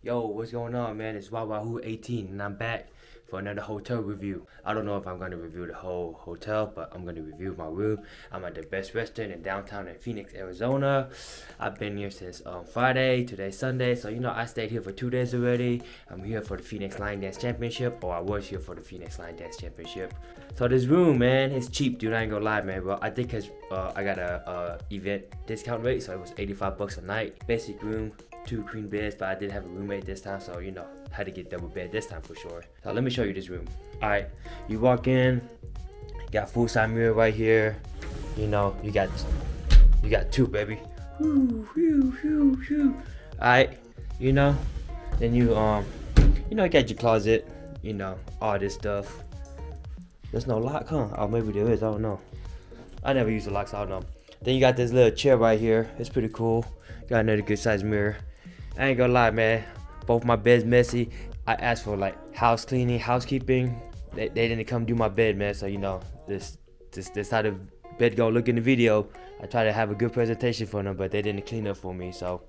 Yo, what's going on, man? It's Wahoo18, and I'm back for another hotel review. I don't know if I'm going to review the whole hotel, but I'm going to review my room. I'm at the best restaurant in downtown in Phoenix, Arizona. I've been here since Friday. Today's Sunday, so I stayed here for 2 days already. I'm here for the Phoenix Line Dance Championship, or I was here for the Phoenix Line Dance Championship. So this room, man, it's cheap, dude. I ain't gonna lie, man. Well, I think cause I got a event discount rate, so it was $85 a night. Basic room. 2 queen beds, but I did have a roommate this time, so had to get double bed this time for sure. So let me show you this room. All right, you walk in, got full size mirror right here. You got 2, baby. Whoo, whoo, whoo, whoo. All right, then you got your closet. All this stuff. There's no lock, huh? Oh, maybe there is. I don't know. I never use the locks. I don't know. Then you got this little chair right here. It's pretty cool. Got another good size mirror. I ain't gonna lie, man. Both my beds messy. I asked for like house cleaning, housekeeping. They didn't come do my bed, man. So this how the bed gonna look in the video. I try to have a good presentation for them, but they didn't clean up for me. So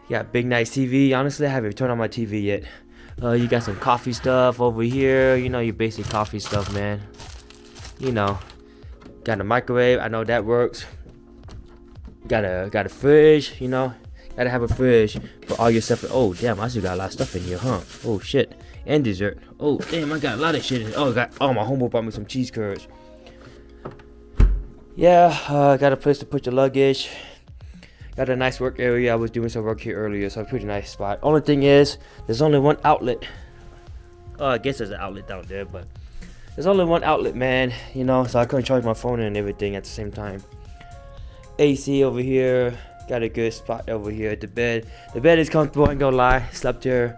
yeah, big nice TV. Honestly, I haven't turned on my TV yet. You got some coffee stuff over here. Your basic coffee stuff, man. Got a microwave. I know that works. Got a fridge, gotta have a fridge for all your stuff. Oh damn, I still got a lot of stuff in here, huh? Oh shit. And dessert. Oh damn, I got a lot of shit in here. Oh, my homeboy brought me some cheese curds. Yeah, got a place to put your luggage. Got a nice work area. I was doing some work here earlier, so a pretty nice spot. Only thing is, there's only one outlet. I guess there's an outlet down there, but there's only one outlet, man. So I couldn't charge my phone and everything at the same time. AC over here, got a good spot over here at the bed. The bed is comfortable, I ain't gonna lie. Slept here,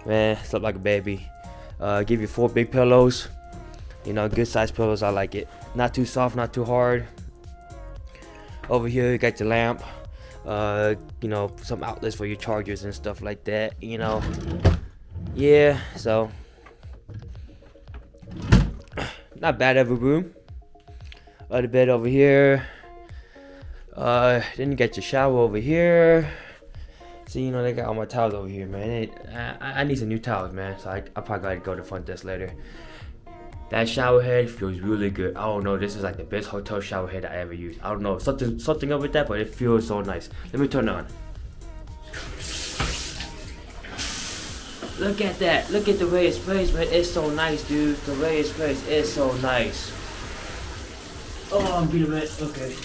man, slept like a baby. Give you 4 big pillows, good size pillows. I like it. Not too soft, not too hard. Over here, you got your lamp. Some outlets for your chargers and stuff like that. Yeah, so not bad of a room. The bed over here. Then you got your shower over here. See, they got all my towels over here, man. I need some new towels, man. So I probably gotta go to the front desk later. That shower head feels really good. I don't know, this is like the best hotel shower head I ever used. I don't know, something up with that, but it feels so nice. Let me turn it on. Look at that. Look at the way it's placed, man. It's so nice, dude. The way it's placed is so nice. Oh, I'm beating it. Okay.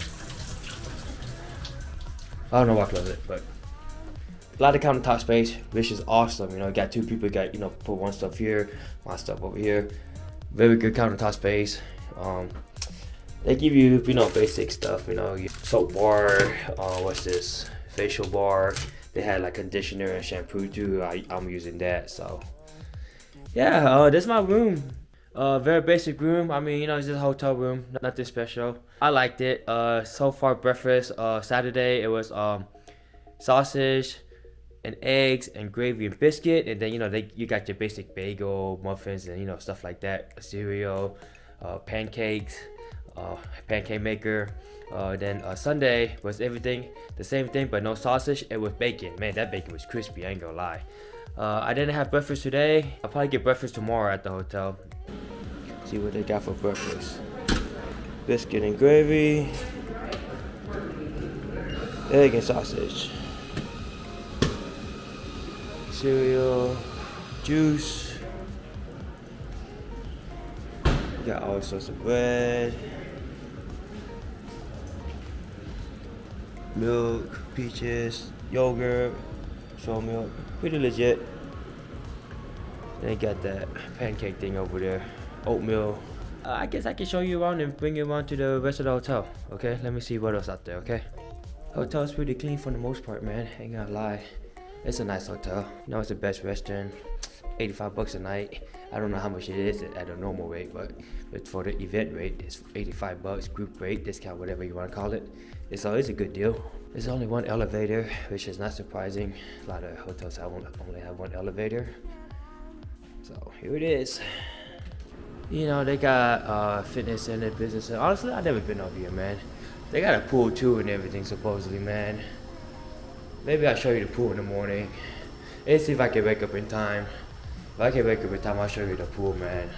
I don't know why I close it, but a lot of countertop space, which is awesome. Got 2 people, put one stuff here, my stuff over here. Very good countertop space. They give you, basic stuff, your soap bar, what's this? Facial bar. They had like conditioner and shampoo too. I'm using that, so yeah, this is my room. Very basic room. I mean, it's just a hotel room, nothing special. I liked it. So far breakfast, Saturday it was sausage and eggs and gravy and biscuit, and then you got your basic bagel, muffins, and stuff like that, cereal, pancakes, pancake maker. Then Sunday was everything the same thing, but no sausage. It was bacon. Man, that bacon was crispy, I ain't gonna lie. I didn't have breakfast today. I'll probably get breakfast tomorrow at the hotel. See what they got for breakfast. Biscuit and gravy, egg and sausage, cereal, juice. Got all sorts of bread, milk, peaches, yogurt, soy milk. Pretty legit. They got that pancake thing over there, oatmeal. I guess I can show you around and bring you around to the rest of the hotel. Okay, let me see what else out there. Okay, hotel's pretty clean for the most part, man. Ain't gonna lie, it's a nice hotel. It's the best restaurant. $85 a night. I don't know how much it is at a normal rate, but for the event rate, it's $85. Group rate, discount, whatever you want to call it. It's always a good deal. There's only one elevator, which is not surprising. A lot of hotels only have one elevator. So here it is. They got fitness center, business center. Honestly, I've never been over here, man. They got a pool too and everything, supposedly, man. Maybe I'll show you the pool in the morning. Let's see if I can wake up in time. If I can wake up in time, I'll show you the pool, man.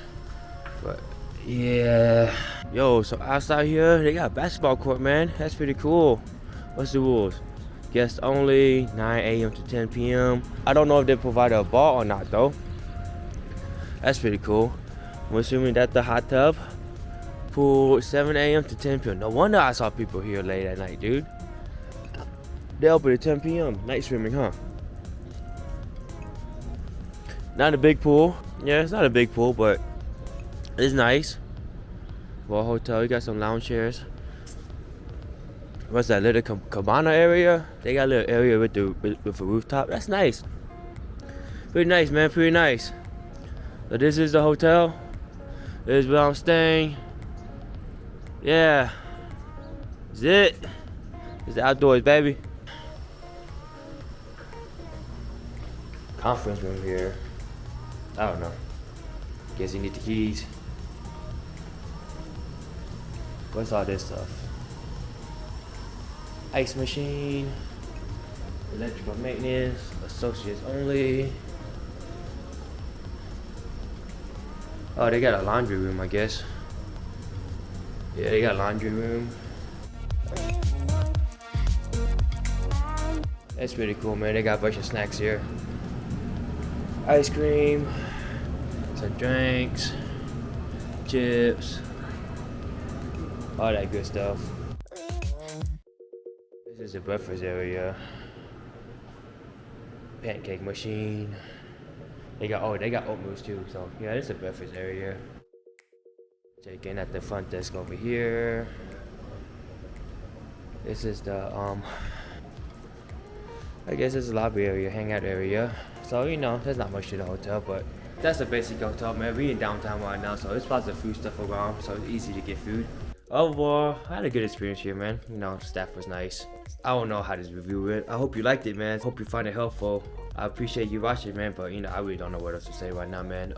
But yeah. Yo, so outside here, they got a basketball court, man. That's pretty cool. What's the rules? Guests only, 9 a.m. to 10 p.m. I don't know if they provide a ball or not, though. That's pretty cool. I'm assuming that's the hot tub. Pool, 7 a.m. to 10 p.m. No wonder I saw people here late at night, dude. They open at 10 p.m. Night swimming, huh? Not a big pool. Yeah, it's not a big pool, but it's nice. For a hotel, you got some lounge chairs. What's that little cabana area? They got a little area with a rooftop. That's nice. Pretty nice, man. Pretty nice. So this is the hotel. This is where I'm staying. Yeah. This is it. It's the outdoors, baby. Conference room here. I don't know. Guess you need the keys. What's all this stuff? Ice machine. Electrical maintenance. Associates only. Oh, they got a laundry room, I guess. Yeah, they got a laundry room. That's pretty cool, man. They got a bunch of snacks here. Ice cream, some drinks, chips, all that good stuff. This is the breakfast area. Pancake machine. They got oatmeal too, so yeah, this is the breakfast area. Check in at the front desk over here. This is the I guess it's a lobby area, hangout area. So you know, there's not much to the hotel, but that's a basic hotel, man. We in downtown right now, so there's lots of food stuff around, so it's easy to get food. Overall, I had a good experience here, man. You know, staff was nice. I don't know how this review went. I hope you liked it, man. Hope you find it helpful. I appreciate you watching, man, but you know, I really don't know what else to say right now, man.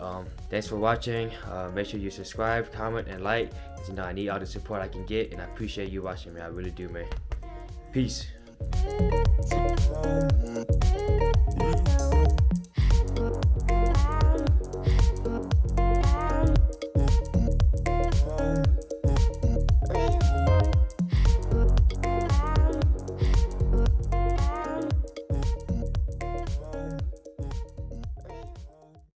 Thanks for watching. Make sure you subscribe, comment, and like. You know, I need all the support I can get, and I appreciate you watching, man. I really do, man. Peace.